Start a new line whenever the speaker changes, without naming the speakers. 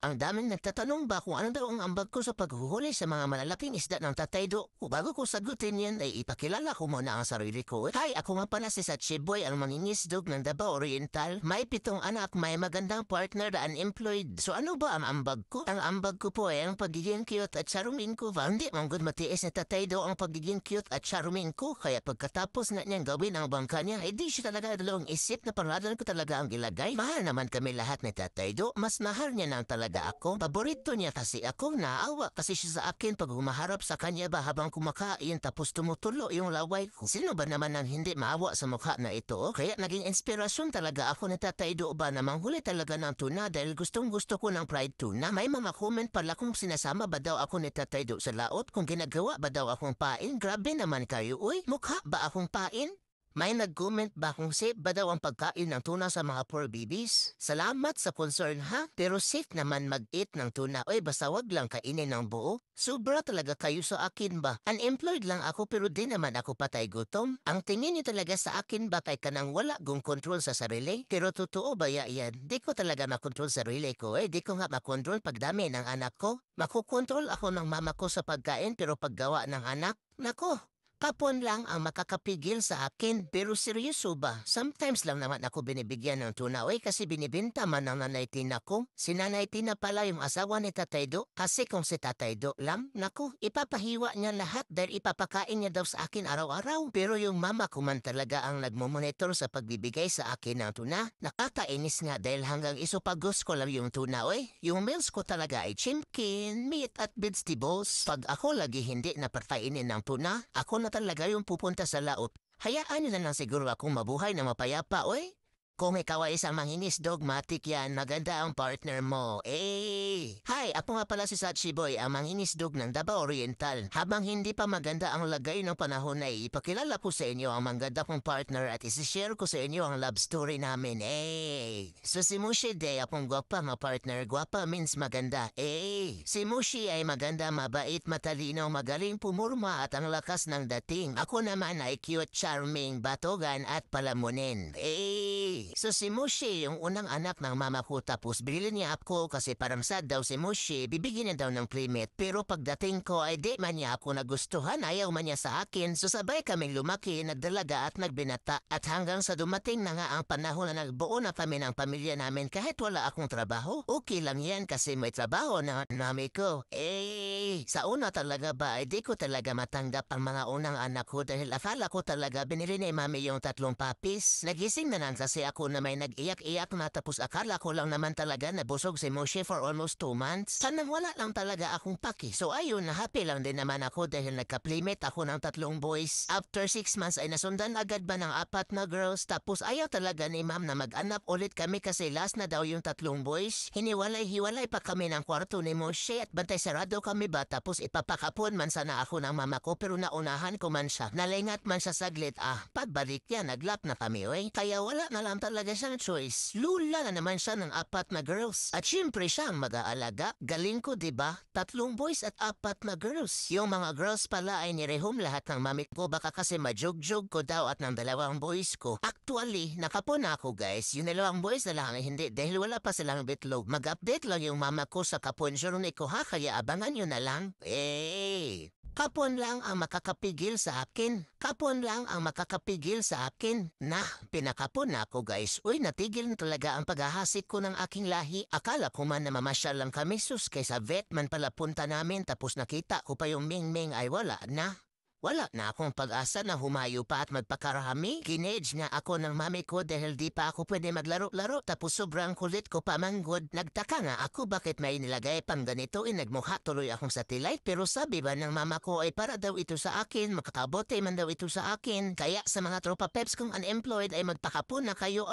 Ang daming nagtatanong ba kung ano daw ang ambag ko sa paghuhuli sa mga malalaking isda ng Tatay Do. Bago ko sagutin yan ay ipakilala ko muna ang sarili ko. Hi, ako nga pala si Sachiboy, ang mangingisdog ng Davao Oriental. May 7 anak, may magandang partner na unemployed. So ano ba ang ambag ko? Ang ambag ko po ay ang pagiging cute at charming ko. Hindi manggod matiis na Tatay Do ang pagiging cute at charming ko. Kaya pagkatapos na niyang gawin ang bangka niya, di siya talaga dalawang isip na pangalan ko talaga ang gilagay. Mahal naman kami lahat ni Tatay Do. Mas mahal niya nang talaga ako. Paborito niya kasi ako. Naawa kasi siya sa akin pag humaharap sa kanya ba habang kumakain tapos tumutulo yung laway ko. Sino ba naman ang hindi maawa sa mukha na ito? Kaya naging inspirasyon talaga ako ni Tatay Do ba na manghuli talaga ng tuna dahil gustong gusto ko ng fried tuna. May mga comment pala kung sinasama ba daw ako ni Tatay Do sa laot, kung ginagawa ba daw akong pain. Grabe naman kayo, uy. Mukha ba akong pain? May nag-comment ba kung safe ba daw ang pagkain ng tuna sa mga poor babies? Salamat sa concern ha, pero safe naman mag-eat ng tuna. Oy, basta wag lang kainin ng buo. Sobra talaga kayo sa akin ba? Unemployed lang ako pero di naman ako patay gutom. Ang tingin niyo talaga sa akin ba kay kanang wala gong control sa sarili? Pero totoo ba yan? Di ko talaga makontrol sarili ko di ko nga makontrol pagdami ng anak ko. Makukontrol ako ng mama ko sa pagkain pero paggawa ng anak, nako. Kapon lang ang makakapigil sa akin. Pero seryoso ba? Sometimes lang naman ako binibigyan ng tuna kasi binibenta man ng Nanay Tina ko. Si Nanay Tina pala yung asawa ni Tatay Do. Kasi kung si Tatay Do lang, naku, ipapahiwa niya lahat dahil ipapakain niya daw sa akin araw-araw. Pero yung mama ko man talaga ang nagmumonitor sa pagbibigay sa akin ng tuna. Nakakainis nga dahil hanggang isopagos ko lang yung tuna Yung meals ko talaga ay chimkin, meat at vegetables. Pag ako lagi hindi napakainin ng tuna, ako na talaga yung pupunta sa laot. Hayaan nyo na lang siguro akong mabuhay na mapayapa, Kung ikaw ay isang manginis dogmatic yan, maganda ang partner mo. Hi, ako nga pala si Sachiboy, ang manginis dog ng Davao Oriental. Habang hindi pa maganda ang lagay ng panahon ay ipakilala ko sa inyo ang maganda kong partner at isishare ko sa inyo ang love story namin. So si Mushi Day, akong gwapa nga partner. Gwapa means maganda. Si Mushi ay maganda, mabait, matalino, magaling pumurma at ang lakas ng dating. Ako naman ay cute, charming, batogan at palamunin. So si Mushi, yung unang anak ng mama ko tapos binili niya ako kasi parang sad daw si Mushi, bibigyan niya daw ng playmate. Pero pagdating ko ay di man niya ako nagustuhan, ayaw man niya sa akin. So sabay kaming lumaki, nagdalaga at nagbinata. At hanggang sa dumating na nga ang panahon na nagbuo na kami ng pamilya namin kahit wala akong trabaho. Okay lang yan kasi may trabaho na mami ko. Sa una talaga ba ay di ko talaga matanggap ang mga unang anak ko dahil akala ko talaga binili ni mami yung 3 puppies. Nagising na lang kasi ako na may nag-iyak-iyak na tapos akala ko lang naman talaga nabusog si Mushi for almost 2 months. Sanang wala lang talaga akong paki. So ayun, happy lang din naman ako dahil nagka-playmate ako ng 3 boys. After 6 months ay nasundan agad ba ng 4 na girls tapos ayaw talaga ni ma'am na mag-anak ulit kami kasi last na daw yung 3 boys. Hiniwalay-hiwalay pa kami ng kwarto ni Mushi at bantay sarado kami ba tapos ipapakapon man sana ako ng mama ko pero naunahan ko man siya. Nalingat man siya saglit pagbalik niya naglap na kami Kaya wala na lang talaga siyang choice. Lula na naman siya ng 4 na girls. At syempre siya ang mag-aalaga. Galing ko diba? 3 boys at 4 na girls. Yung mga girls pala ay nirehom lahat ng mamit ko baka kasi majog-jog ko daw at ng 2 boys ko. Actually, nakapon na ako guys. Yung 2 boys na lang ay hindi dahil wala pa silang bitlog. Mag-update lang yung mama ko sa kapon. Sure ko kaya abangan nyo na lang. Kapon lang ang makakapigil sa akin. Kapon lang ang makakapigil sa akin. Pinakapon na ako guys. Natigil na talaga ang paghahasik ko ng aking lahi. Akala ko man na mamasyal lang kami sus kaysa vet man pala punta namin tapos nakita ko pa yung Ming-Ming ay wala na. Wala na akong pag-asa na humayo pa at magpakarami. Kinage nga ako ng mami ko dahil di pa ako pwede maglaro-laro tapos sobrang kulit ko pa manggod. Nagtaka nga ako bakit may nilagay pang ganito nagmukha tuloy akong satellite pero sabi ba ng mama ko ay para daw ito sa akin, makakabote man daw ito sa akin. Kaya sa mga tropa peps kong unemployed ay magpakapon na kayo